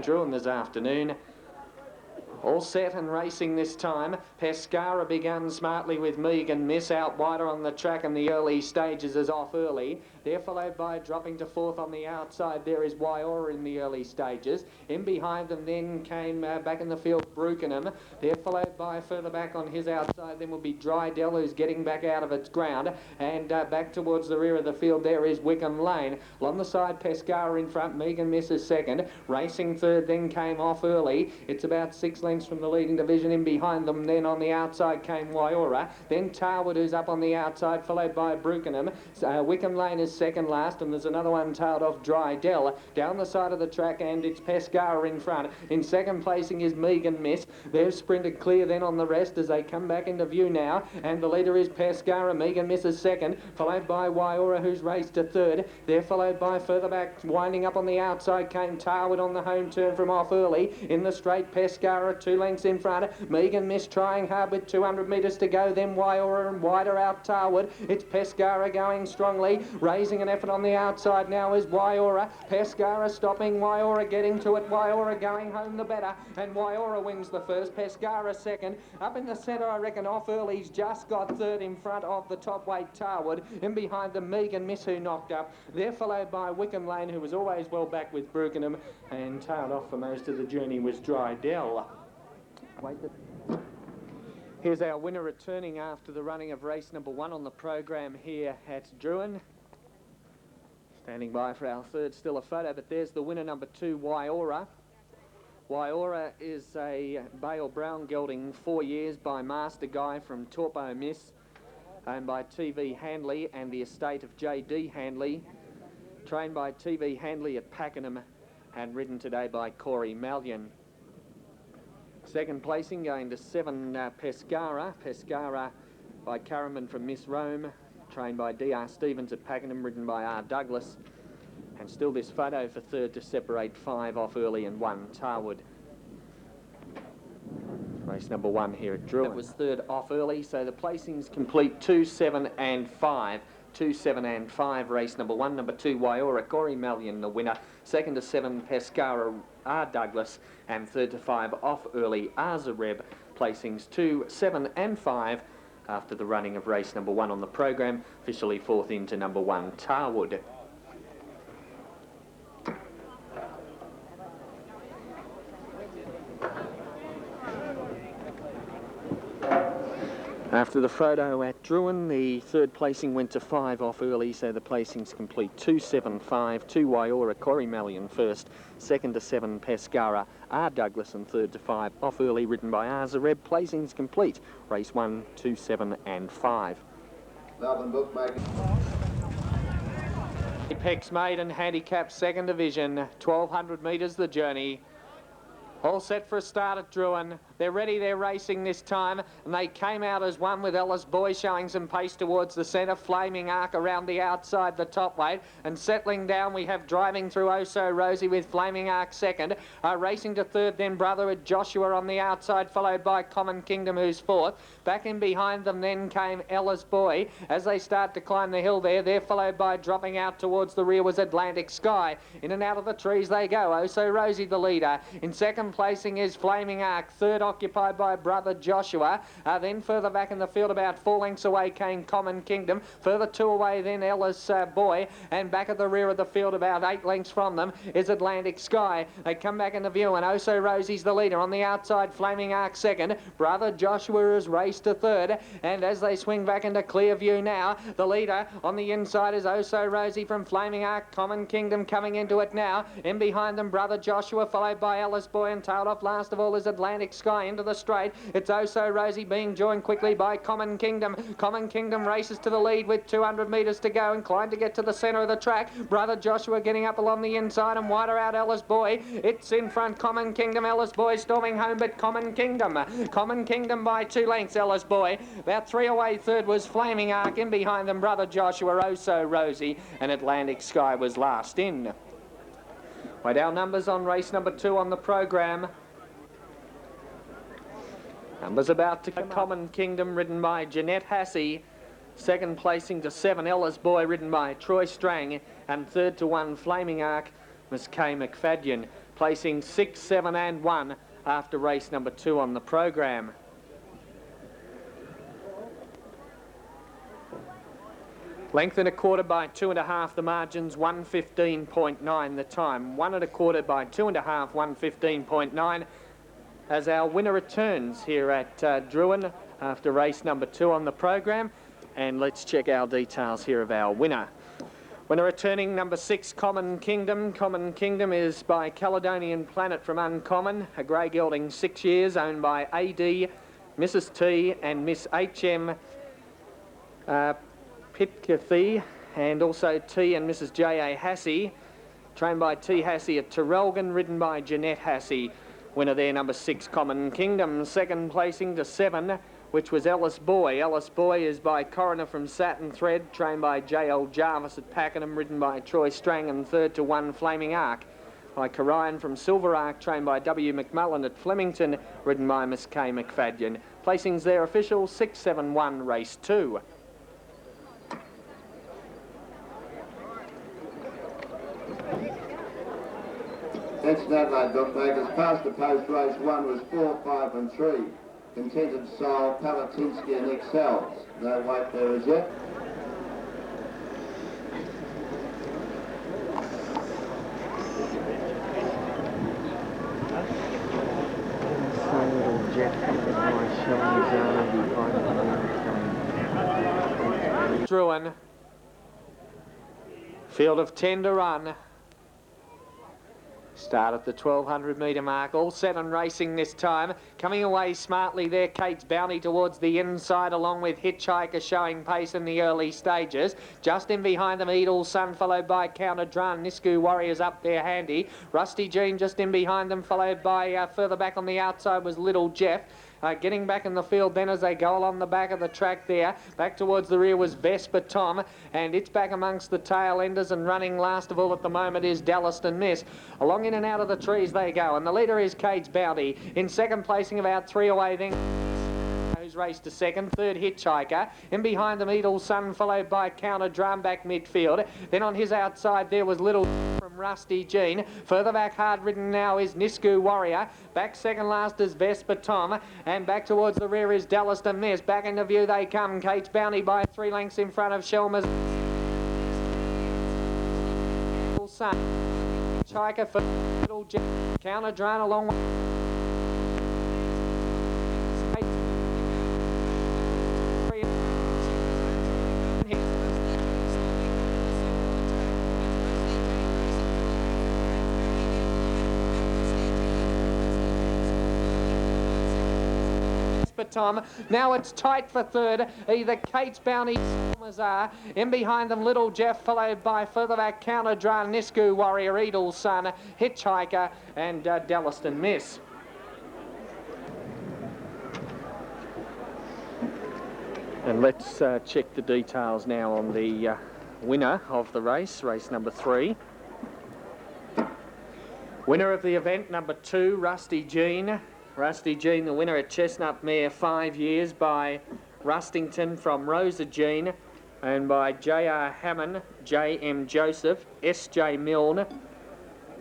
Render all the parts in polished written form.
Druin this afternoon. All set and racing this time. Pescara began smartly with Megan Miss out wider on the track in the early stages is off early. They're followed by dropping to fourth on the outside. There is Waiora in the early stages. In behind them then came back in the field Brukenham. They're followed by further back on his outside. Then will be Drydell, who's getting back out of its ground. And back towards the rear of the field there is Wickham Lane. Along the side Pescara in front. Megan Miss is second. Racing third then came off early. It's about 6 lengths from the leading division. In behind them then on the outside came Waiora. Then Tarwood, who's up on the outside, followed by Brukenham. Wickham Lane is second last, and there's another one tailed off Drydell down the side of the track, and it's Pescara in front. In second placing is Megan Miss. They've sprinted clear then on the rest as they come back into view now, and the leader is Pescara. Megan Miss is second, followed by Waiora, who's raced to third. They're followed by further back, winding up on the outside came Tarwood on the home turn from off early. In the straight, Pescara 2 lengths in front. Megan Miss trying hard with 200 metres to go, then Waiora and wider out Tarwood. It's Pescara going strongly, raising an effort on the outside now is Waiora. Pescara stopping, Waiora getting to it, Waiora going home the better, and Waiora wins the first, Pescara second. Up in the centre, I reckon off early's just got third in front of the top weight Tarwood. In behind them, Megan Miss, who knocked up. They're followed by Wickham Lane, who was always well back with Brukenham, and tailed off for most of the journey was Drydell. Here's our winner returning after the running of race number 1 on the program here at Druin. Standing by for our third still a photo, but there's the winner, number 2, Waiora. Waiora is a Bale Brown gelding, 4 years, by Master Guy from Torpo Miss, owned by TV Handley and the estate of J.D. Handley, trained by TV Handley at Pakenham and ridden today by Corey Mallion. Second placing going to 7 Pescara. Pescara by Caraman from Miss Rome, trained by D.R. Stevens at Pakenham, ridden by R. Douglas. And still this photo for third to separate 5 off early and 1 Tarwood. Race number 1 here at Druin. It was third off early, so the placings complete 2, 7 and 5. 2, 7 and 5, race number 1. Number 2, Waiora, Corey Mallion, the winner. Second to 7, Pescara, R. Douglas. And third to 5, off early, Arzareb. Placings 2, 7 and 5 after the running of race number 1 on the program. Officially fourth into number 1, Tarwood. After the photo at Druin, the third placing went to 5 off early, so the placings complete 2, 7, 5, 2 Waiora, Corey Mallion first, second to 7 Pescara, R. Douglas, and third to 5 off early, ridden by Arzareb. Placings complete, race 1, 2, 7 and 5. Melbourne Bookmaker. Apex Maiden Handicap Second Division, 1200 metres the journey. All set for a start at Druin. They're ready, they're racing this time, and they came out as one with Ellis Boy showing some pace towards the centre. Flaming Arc around the outside, the top weight, and settling down we have Driving Through Oh So Rosie with Flaming Arc second. Racing to third then Brother with Joshua on the outside, followed by Common Kingdom, who's fourth. Back in behind them then came Ellis Boy. As they start to climb the hill there, they're followed by, dropping out towards the rear was Atlantic Sky. In and out of the trees they go. Oh So Rosie the leader. In second placing is Flaming Arc. Third occupied by Brother Joshua. Then further back in the field, about 4 lengths away, came Common Kingdom. Further 2 away then Ellis Boy. And back at the rear of the field, about 8 lengths from them, is Atlantic Sky. They come back into view, and Oh So Rosie's the leader. On the outside, Flaming Arc second. Brother Joshua has raced to third. And as they swing back into clear view now, the leader on the inside is Oh So Rosie from Flaming Arc. Common Kingdom coming into it now. In behind them, Brother Joshua, followed by Ellis Boy, and tailed off last of all is Atlantic Sky into the straight. It's Oh So Rosie being joined quickly by Common Kingdom. Common Kingdom races to the lead with 200 metres to go, inclined to get to the centre of the track. Brother Joshua getting up along the inside, and wider out Ellis Boy. It's in front, Common Kingdom. Ellis Boy storming home, but Common Kingdom by 2 lengths, Ellis Boy. About 3 away, third was Flaming Arc. In behind them, Brother Joshua, Oh So Rosie, and Atlantic Sky was last in. Wait, our numbers on race number 2 on the program. Numbers about to come. Common Kingdom, ridden by Jeanette Hassey. Second placing to 7, Ellis Boy, ridden by Troy Strang. And third to 1, Flaming Arc, Miss Kay McFadden. placing 6, 7 and 1 after race number 2 on the program. Length and a quarter by 2.5 the margins, 1:15.9 the time. 1 1/4 by 2.5, 1:15.9 as our winner returns here at Druin after race number 2 on the program. And let's check our details here of our winner. Winner returning number 6, Common Kingdom. Common Kingdom is by Caledonian Planet from Uncommon, a grey gelding, 6 years, owned by AD, Mrs T and Miss HM Pitcathie, and also T and Mrs J.A. Hassey, trained by T. Hassey at Terrelgan, ridden by Jeanette Hassey. Winner there, number 6, Common Kingdom. Second placing to 7, which was Ellis Boy. Ellis Boy is by Coroner from Satin Thread, trained by J.L. Jarvis at Pakenham, ridden by Troy Strang, and third to 1, Flaming Arc by Corian from Silver Arc, trained by W. McMullen at Flemington, ridden by Miss K. McFadden. Placings there official, 6, 7, 1, race 2. Next Adelaide bookmakers, past the post race 1 was 4, 5 and 3. Contented Soul, Palatinsky and Excels. No weight there as yet. Druin. Field of 10 to run. Start at the 1200 metre mark, all set and racing this time. Coming away smartly there, Kate's Bounty towards the inside, along with Hitchhiker showing pace in the early stages. Just in behind them, Edel Sun, followed by Counter Dran. Nisku Warriors up there handy. Rusty Jean just in behind them, followed by further back on the outside was Little Jeff. Getting back in the field then as they go along the back of the track there. Back towards the rear was Vesper Tom, and it's back amongst the tail enders, and running last of all at the moment is Dallaston Miss. Along in and out of the trees they go, and the leader is Kate's Bounty. In second placing, about 3 away then who's raced to second. Third, Hitchhiker. In behind them, Edel Sun, followed by Counter Drum back midfield. Then on his outside there was Little from Rusty Jean. Further back, hard ridden now is Nisku Warrior. Back second last is Vesper Tom, and back towards the rear is Dallaston Miss. Back into view they come. Kate's Bounty by 3 lengths in front of Shelmer's Sun. Hitchhiker for Little Jeff. Counter Drum along Tom. Now it's tight for third. Either Kate's Bounty are in behind them, Little Jeff, followed by further back Counter Dran, Nisku Warrior, Edel Sun, Hitchhiker, and Dallaston Miss. And let's check the details now on the winner of the race, race number 3. Winner of the event, number 2, Rusty Jean. Rusty Jean, the winner at Chestnut Mare, 5 years, by Rustington from Rosa Jean, and by J.R. Hammond, J.M. Joseph, S.J. Milne,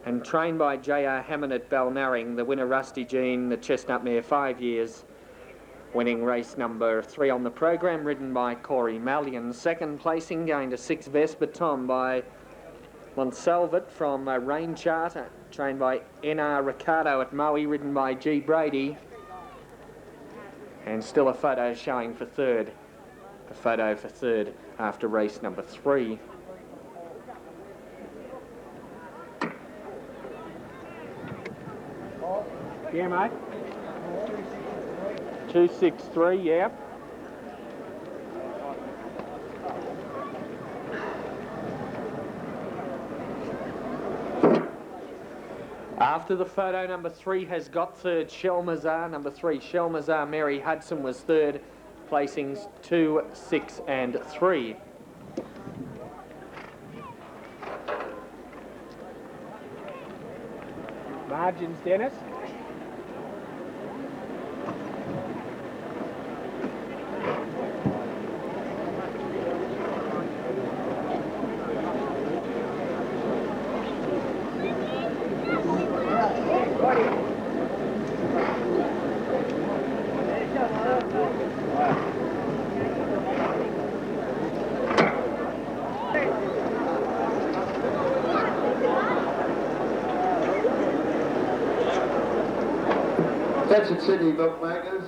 and trained by J.R. Hammond at Balnarring. The winner, Rusty Jean, the Chestnut Mare, 5 years, winning race number 3 on the program, ridden by Corey Mallion. Second placing, going to 6, Vesper Tom by Monsalvat from Rain Charter, trained by N.R. Ricardo at Maui, ridden by G. Brady. And still a photo showing for third. A photo for third after race number 3. Yeah, mate. 263, yeah. After the photo, number 3 has got third, Shelmazar. Number 3, Shelmazar, Mary Hudson was third. Placings 2, 6 and 3. Margins, Dennis. That's at Sydney Bookmakers.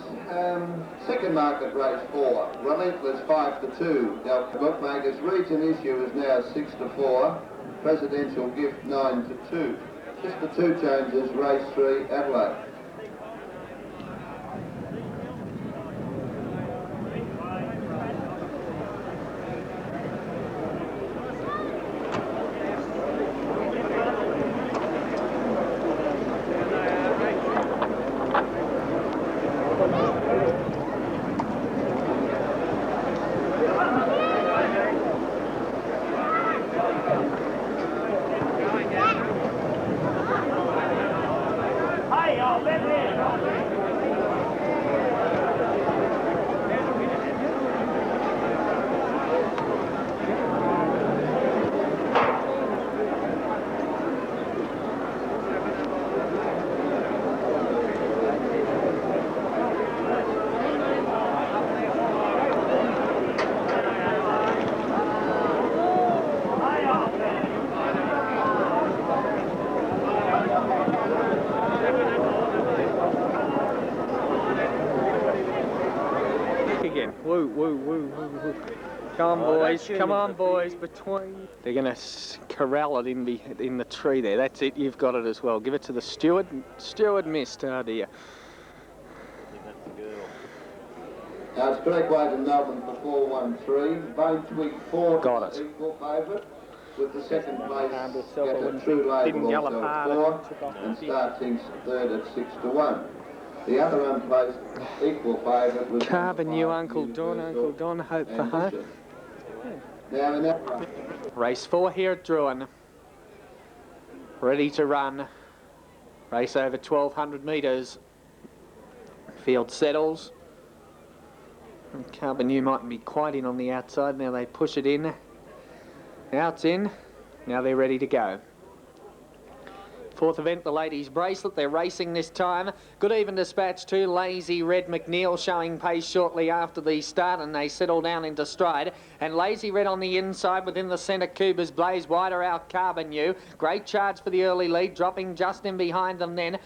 Second market race 4. Relentless 5-2. Now Bookmakers region issue is now 6-4. Presidential gift 9-2. Just the 2 changes. Race 3 Adelaide. Again. Woo, woo, woo, woo, woo. Come on, boys. Come on, boys. Between. They're going to corral it in the tree there. That's it. You've got it as well. Give it to the steward. Steward missed. Oh, dear. Now it's correct way to Melbourne for 4-1-3. Vane Twig 4 Got it. Equal favourite. With the second place, herself, get I a wouldn't- true label didn't yell also apart, at 4, it took off and the Star Tink's third at 6-1. The other unplaced equal favourite was Carbon number you, 5, Uncle Don, Universal Uncle Don, hope for hope. Ambition. Now in that run, Race 4 here at Druin. Ready to run. Race over 1,200 metres. Field settles. And Carbon U might be quite in on the outside. Now they push it in. Now it's in. Now they're ready to go. Fourth event, the ladies' bracelet. They're racing this time. Good even dispatch to Lazy Red McNeil showing pace shortly after the start, and they settle down into stride. And Lazy Red on the inside within the centre. Cuba's Blaze wider out Carbon U. Great charge for the early lead, dropping just in behind them then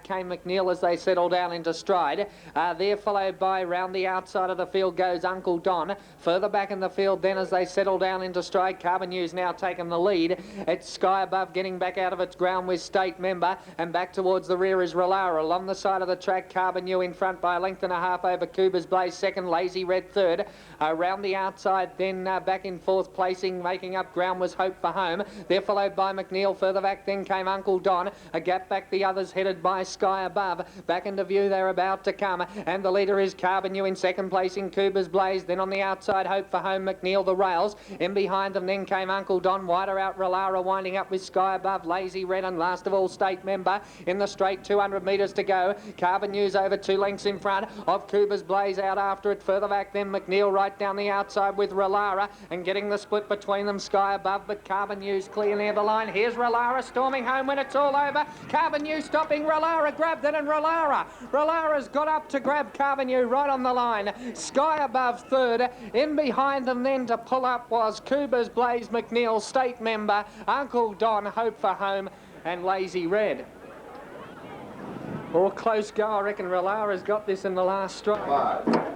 came McNeil as they settle down into stride. They're followed by round the outside of the field goes Uncle Don. Further back in the field then as they settle down into stride, Carbon U's now taken the lead. It's Sky Above getting back out of its ground with State Member, and back towards the rear is Relara. Along the side of the track, Carbon U in front by a length and a half over Cuba's Blaze second, Lazy Red third. Round the outside then back in fourth placing, making up ground was Hope for Home. They're followed by McNeil. Further back then came Uncle Don. A gap back the others headed by Sky Above. Back into view they're about to come, and the leader is Carbon U in second placing, Cuba's Blaze. Then on the outside, Hope for Home, McNeil the rails. In behind them then came Uncle Don. Wider out Relara, winding up with Sky Above, Lazy Red, and last of all State Member. In the straight, 200 metres to go. Carbon U's over 2 lengths in front of Cuba's Blaze. Out after it, further back then McNeil right down the outside with Relara, and getting the split between them, Sky Above, but Carbon U's clear near the line. Here's Relara storming home when it's all over. Carbon U stopping, Relara grabbed it, and Relara's got up to grab Carbon U right on the line. Sky Above third. In behind them then to pull up was Cuba's Blaze, McNeil, State Member, Uncle Don, Hope for Home, and Lazy Red. All close go, I reckon Relara's got this in the last strike. 5.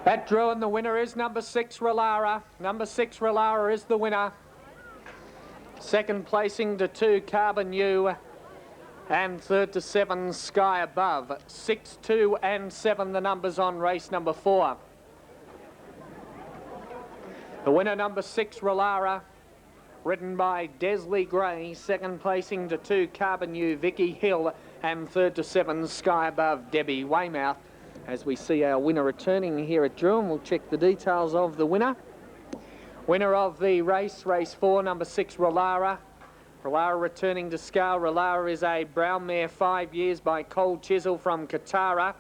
At Druin, the winner is number 6, Relara. Number 6, Relara is the winner. Second placing to 2, Carbon U. And third to 7, Sky Above. 6, 2 and 7, the numbers on race number 4. The winner, number 6, Relara, ridden by Desley Gray. Second placing to 2, Carbon U, Vicky Hill. And third to 7, Sky Above, Debbie Weymouth. As we see our winner returning here at Druin, we'll check the details of the winner. Winner of the race, race 4, number 6, Relara. Relara returning to scale. Relara is a brown mare, 5 years, by Cole Chisel from Katara,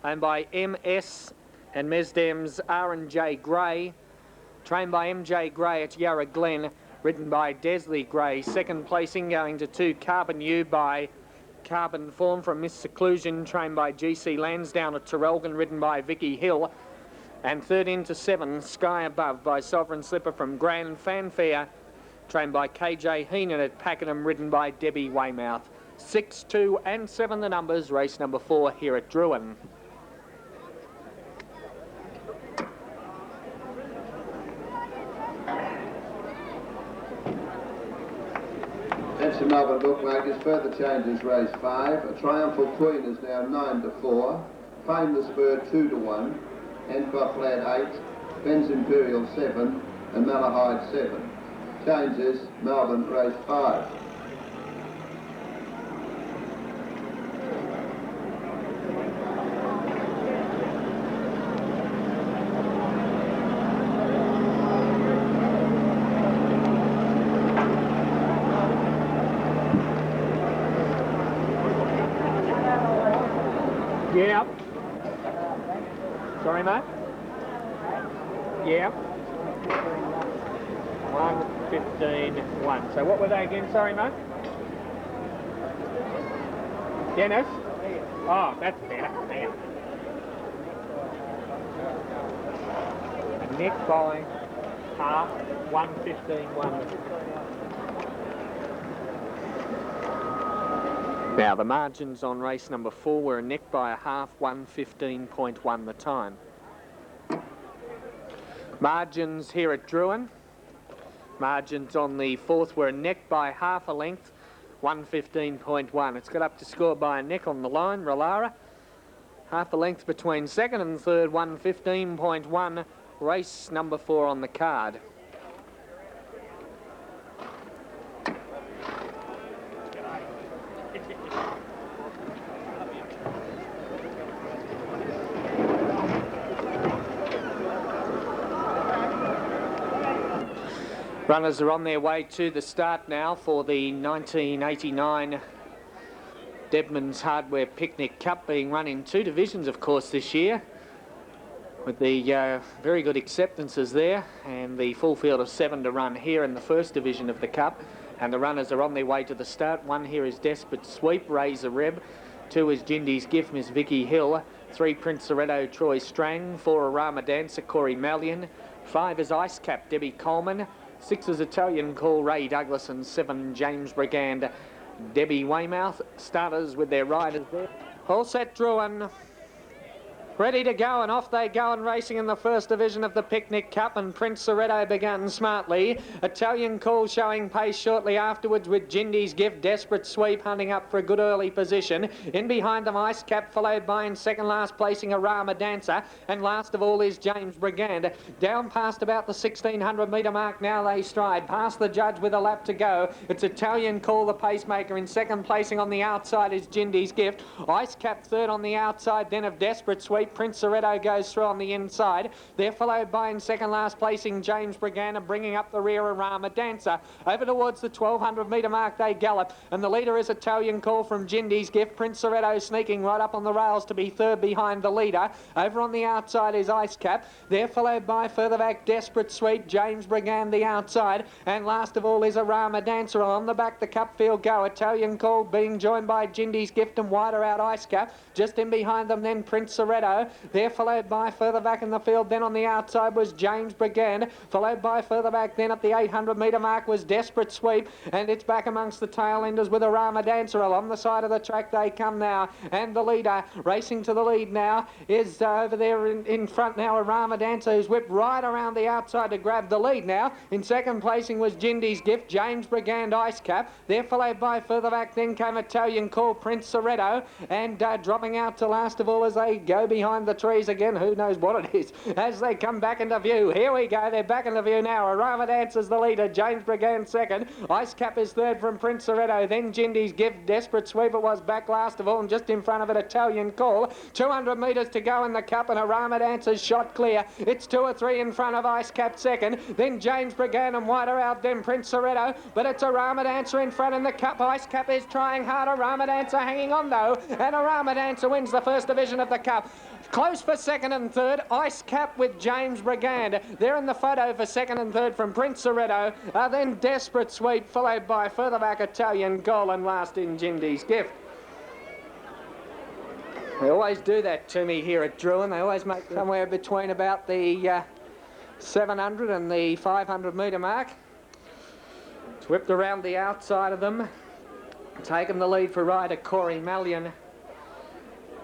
and by MS and Mesdem's R&J Gray. Trained by MJ Gray at Yarra Glen, ridden by Desley Gray. Second placing going to 2, Carbon U, by Carbon Form from Miss Seclusion, trained by GC Lansdowne at Terrelgan, ridden by Vicky Hill. And third into 7, Sky Above, by Sovereign Slipper from Grand Fanfare, trained by KJ Heenan at Pakenham, ridden by Debbie Weymouth. 6, 2 and 7 the numbers, race number 4 here at Druin. Attention Melbourne bookmakers, further changes race 5. A Triumphal Queen is now 9-4. Fame the Spur 2-1. Hancock Lad 8. Ben's Imperial 7. And Malahide 7. Changes Melbourne race 5. Yeah. Sorry, mate? Yeah. 1:15:1. So what were they again? Sorry, mate? Dennis? Oh, that's better. There. Nick by half, 1:15:1. Now, the margins on race number 4 were a neck by a half, 1:15.1 the time. Margins here at Druin. Margins on the 4th were a neck by half a length, 1:15.1. It's got up to score by a neck on the line, Rolara. Half a length between 2nd and 3rd, 1:15.1. Race number 4 on the card. Runners are on their way to the start now for the 1989 Debman's Hardware Picnic Cup, being run in 2 divisions, of course, this year, with the very good acceptances there, and the full field of 7 to run here in the 1st division of the Cup. And the runners are on their way to the start. 1 here is Desperate Sweep, Razor Reb. 2 is Jindy's Gift, Miss Vicky Hill. 3, Prince Soretto, Troy Strang. 4, Arama Dancer, Corey Mallion. 5 is Ice Cap, Debbie Coleman. 6 is Italian Call, Ray Douglas. And 7, James Brigand, Debbie Weymouth. Starters with their riders there. All set, Druin. Ready to go, and off they go and racing in the 1st division of the Picnic Cup, and Prince Soretto began smartly. Italian Call showing pace shortly afterwards with Jindy's Gift, Desperate Sweep hunting up for a good early position. In behind them Ice Cap, followed by in second last placing Arama Dancer, and last of all is James Brigand. Down past about the 1600 metre mark now they stride, past the judge with a lap to go. It's Italian Call, the pacemaker. In second placing on the outside is Jindy's Gift. Ice Cap third on the outside, then of Desperate Sweep. Prince Soretto goes through on the inside. They're followed by in second last placing James Brigand, and bringing up the rear Arama Dancer. Over towards the 1200 metre mark they gallop, and the leader is Italian Call from Jindy's Gift. Prince Soretto sneaking right up on the rails to be third behind the leader. Over on the outside is Ice Cap. They're followed by further back Desperate Sweep, James Brigand the outside, and last of all is Arama Dancer. On the back the cup field go. Italian Call being joined by Jindy's Gift, and wider out Ice Cap. Just in behind them then Prince Soretto. They're followed by further back in the field. Then on the outside was James Brigand, followed by further back then at the 800 metre mark was Desperate Sweep, and it's back amongst the tail enders with Arama Dancer. Along the side of the track they come now, and the leader racing to the lead now is over there in front now, Arama Dancer, who's whipped right around the outside to grab the lead now. In second placing was Jindy's Gift, James Brigand, Ice Cap. They're followed by further back then came Italian Call, Prince Soretto, and dropping out to last of all as they go behind the trees again, who knows what it is, as they come back into view. Here we go, they're back into view now. Arama Dancer's the leader, James Brigand second, Ice Cap is third from Prince Soretto, then Jindy's Gift, Desperate Sweep it was back last of all, and just in front of it Italian Call. 200 metres to go in the cup, and Arama Dancer's shot clear. It's 2 or 3 in front of Ice Cap second, then James Brigand, and wider out then Prince Soretto, but it's Arama Dancer in front in the cup. Ice Cap is trying hard, Arama Dancer hanging on though, and Arama Dancer wins the 1st division of the cup. Close for second and third, Ice Cap with James Brigand. They're in the photo for second and third from Prince Soretto. Then Desperate Sweep, followed by further back Italian Goal, and last in Jindy's Gift. They always do that to me here at Druin. They always make somewhere between about the 700 and the 500 metre mark. It's whipped around the outside of them. taken the lead for rider Corey Mallion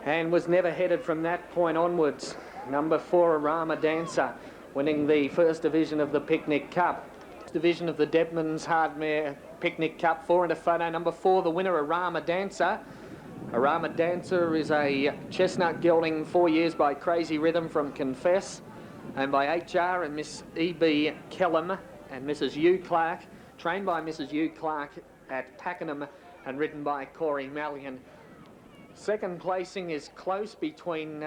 and was never headed from that point onwards. Number 4, Arama Dancer, winning the first division of the Picnic Cup. Division of the Debman's Hardmare Picnic Cup, 4 into photo number 4, the winner Arama Dancer. Arama Dancer is a chestnut gelding, 4 years by Crazy Rhythm from Confess, and by HR and Miss E.B. Kellum and Mrs. U. Clark, trained by Mrs. U. Clark at Pakenham and ridden by Corey Mallion. Second placing is close between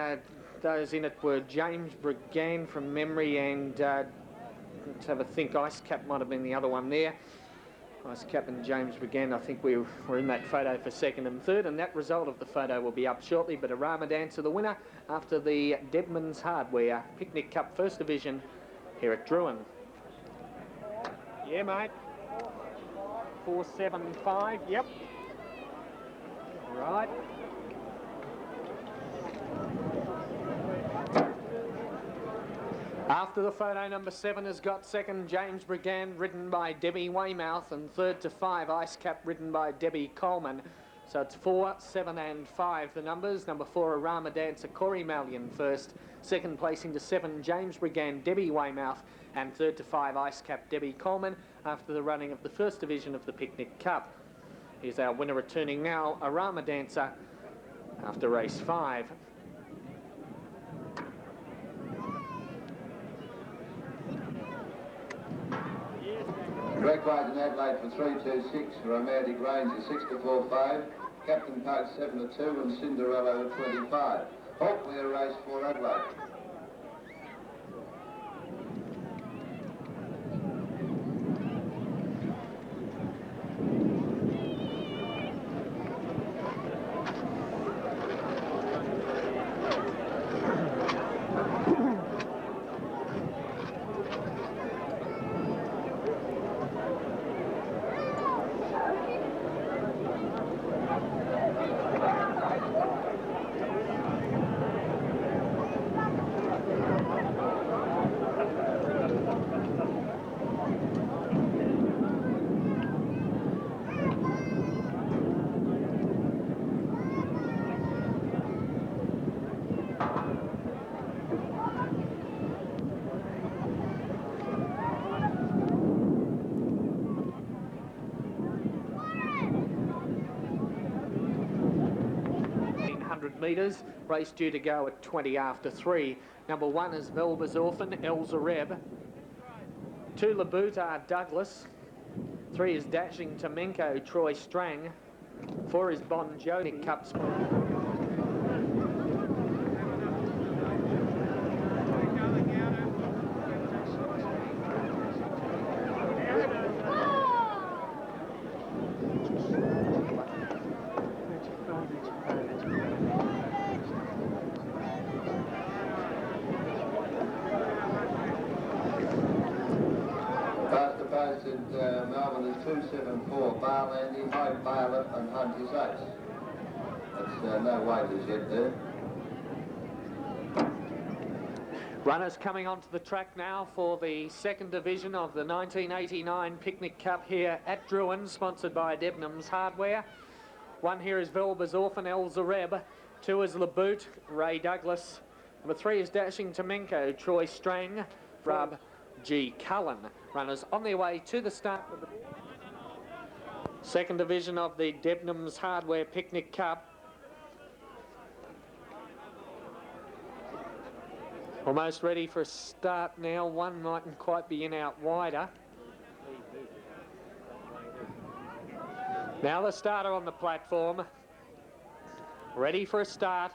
those in it were James Brigand from memory and let's have a think, Ice Cap might have been the other one there. Ice Cap and James Brigand, I think we were in that photo for second and third, and that result of the photo will be up shortly. But Arama Dancer the winner after the Debman's Hardware Picnic Cup First Division here at Druin. Yeah, mate. 475, yep. All right. After the photo, number 7 has got second, James Brigand, ridden by Debbie Weymouth, and third to 5, Ice Cap, ridden by Debbie Coleman. So it's 4, 7 and 5, the numbers. Number 4, Arama Dancer, Corey Mallion first. Second placing to 7, James Brigand, Debbie Weymouth, and third to 5, Ice Cap, Debbie Coleman, after the running of the first division of the Picnic Cup. Here's our winner returning now, Arama Dancer, after race 5. Direct ride in Adelaide for 326, Romantic Range is 6 to 4-5, Captain Park 7 to 2, and Cinderella 25. Hopefully a race for Adelaide. Metres, race due to go at 20 after 3. Number 1 is Velva's Orphan, El Zareb. 2, Labutar Douglas. 3 is Dashing Tamenko, Troy Strang. 4 is Bon Jovi, Cup Sport. Melbourne is 274, Barlandy, High Violet and Hunt is Ace. That's no waiters yet there. Runners coming onto the track now for the second division of the 1989 Picnic Cup here at Druin, sponsored by Debenhams Hardware. 1 here is Velva's Orphan, El Zareb. 2 is Laboot, Ray Douglas. Number 3 is Dashing Tamenko, Troy Strang, Rub G. Cullen. Runners on their way to the start of the second division of the Debenhams Hardware Picnic Cup. Almost ready for a start now. One mightn't quite be in out wider. Now the starter on the platform. Ready for a start.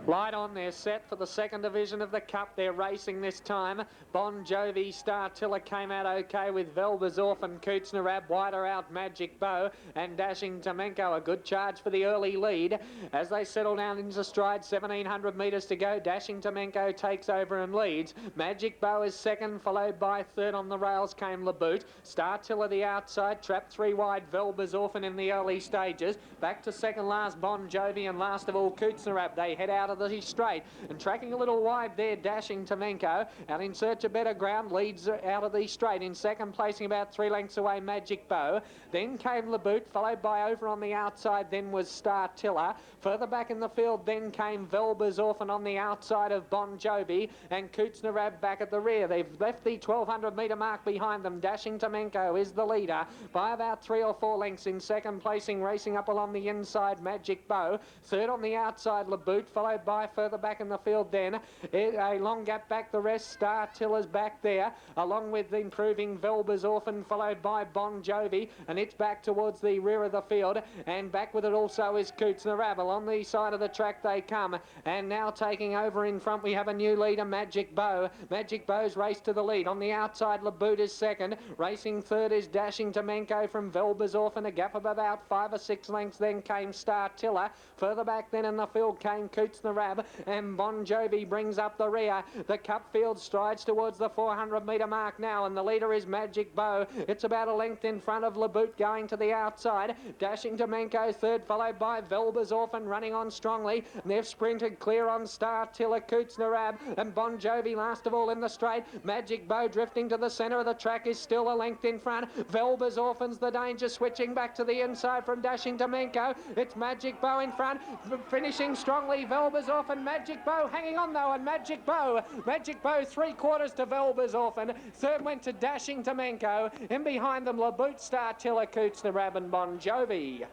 Light on, they're set for the second division of the Cup. They're racing this time. Bon Jovi, Star Tiller came out okay with Velva's Orphan, Kootsnarab, wider out Magic Bow, and Dashing Tamenko. A good charge for the early lead. As they settle down into stride, 1,700 metres to go. Dashing Tamenko takes over and leads. Magic Bow is second, followed by third on the rails came Laboot. Star Tiller the outside, trapped 3 wide, Velva's Orphan in the early stages. Back to second last, Bon Jovi, and last of all, Kootsnarab. They head out of of the straight. And tracking a little wide there, Dashing Tomenko, out in search of better ground, leads out of the straight. In second, placing about 3 lengths away, Magic Bow. Then came Laboot, followed by over on the outside, then was Star Tiller. Further back in the field, then came Velba's Orphan on the outside of Bon Jovi, and Coots Narab back at the rear. They've left the 1200 metre mark behind them. Dashing Tomenko is the leader by about 3 or 4 lengths. In second placing, racing up along the inside, Magic Bow. Third on the outside, Laboot, followed by further back in the field then a long gap back, the rest. Star Tiller's back there, along with the improving Velba's Orphan, followed by Bon Jovi, and it's back towards the rear of the field, and back with it also is Coots Narab. On the side of the track they come, and now taking over in front we have a new leader, Magic Bow. Magic Bow's race to the lead. On the outside, Laboot is second. Racing third is Dashing Tomenko from Velba's Orphan, a gap of about 5 or 6 lengths. Then came Star Tiller. Further back then in the field came Coots Narab, and Bon Jovi brings up the rear. The Cup field strides towards the 400 metre mark now, and the leader is Magic Bow. It's about a length in front of Laboot going to the outside. Dashing Tomenko third, followed by Velba's Orphan running on strongly. And they've sprinted clear on Star Tiller, Coots Narab, and Bon Jovi last of all in the straight. Magic Bow drifting to the centre of the track is still a length in front. Velba's Orphan's the danger, switching back to the inside from Dashing Tomenko. It's Magic Bow in front, finishing strongly. Velba's Orphan, Magic Bow hanging on though, and Magic Bow 3/4 to Velba's Orphan. Third went to Dashing Tomenko. In behind them, Laboot, Star Tiller, Coots Narab, and Bon Jovi.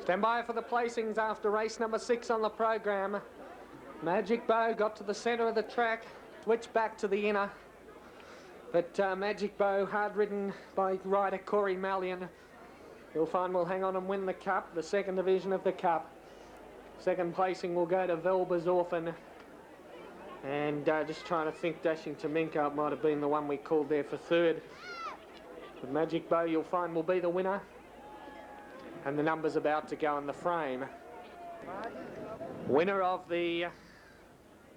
Stand by for the placings after race number 6 on the program. Magic Bow got to the centre of the track, switched back to the inner. But Magic Bow, hard ridden by rider Corey Mallion, you'll find will hang on and win the Cup, the second division of the Cup. Second placing will go to Velba's Orphan. And just trying to think, Dashing Tomenko, it might have been the one we called there for third. But Magic Bow, you'll find, will be the winner. And the number's about to go in the frame. Winner of the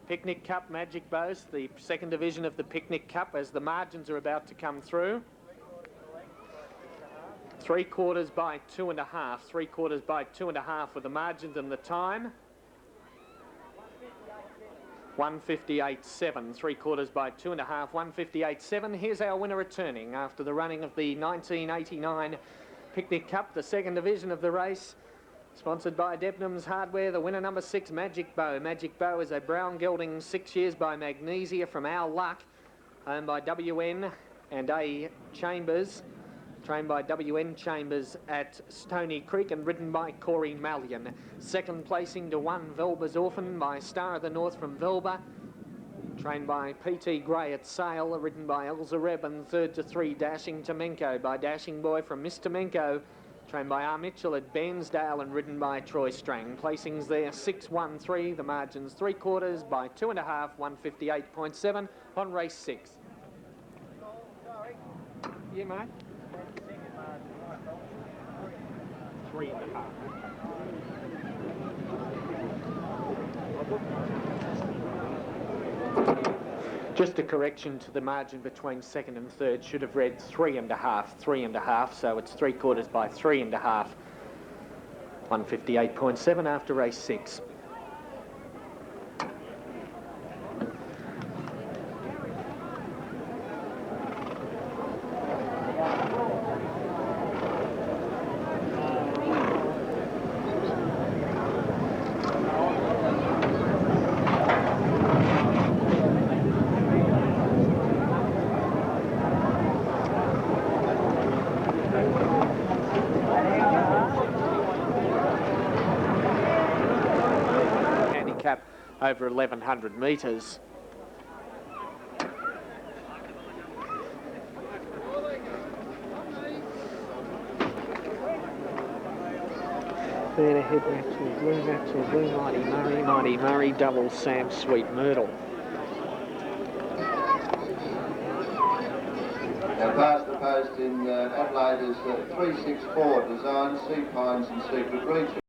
Picnic Cup, Magic Bows, the second division of the Picnic Cup, as the margins are about to come through. 3/4 by 2.5. 3/4 by 2.5 with the margins and the time. 1:58.7. 3/4 by 2.5. 1:58.7. Here's our winner returning after the running of the 1989 Picnic Cup, the second division of the race. Sponsored by Debenhams Hardware, the winner number 6, Magic Bow. Magic Bow is a brown gelding, 6 years by Magnesia from Our Luck, owned by WN and A Chambers, trained by WN Chambers at Stony Creek and ridden by Corey Mallion. Second placing to 1, Velba's Orphan by Star of the North from Velba, trained by P.T. Gray at Sale, ridden by Elza Reb. And third to 3, Dashing Tomenko by Dashing Boy from Miss Tomenko, trained by R. Mitchell at Bairnsdale and ridden by Troy Strang. Placings there 6-1-3, the margins 3/4 by 2.5, 1:58.7 on race 6. Yeah, mate. 3.5. Just a correction to the margin between second and third. Should have read 3.5, 3.5, so it's 3/4 by 3.5. 1:58.7 after race 6. Over 1,100 metres. There ahead, Maxwell Blue, Mighty Murray, double Sam Sweet Myrtle. Now past the post in Adelaide is 364 Design, Sea Pines and Secret Region.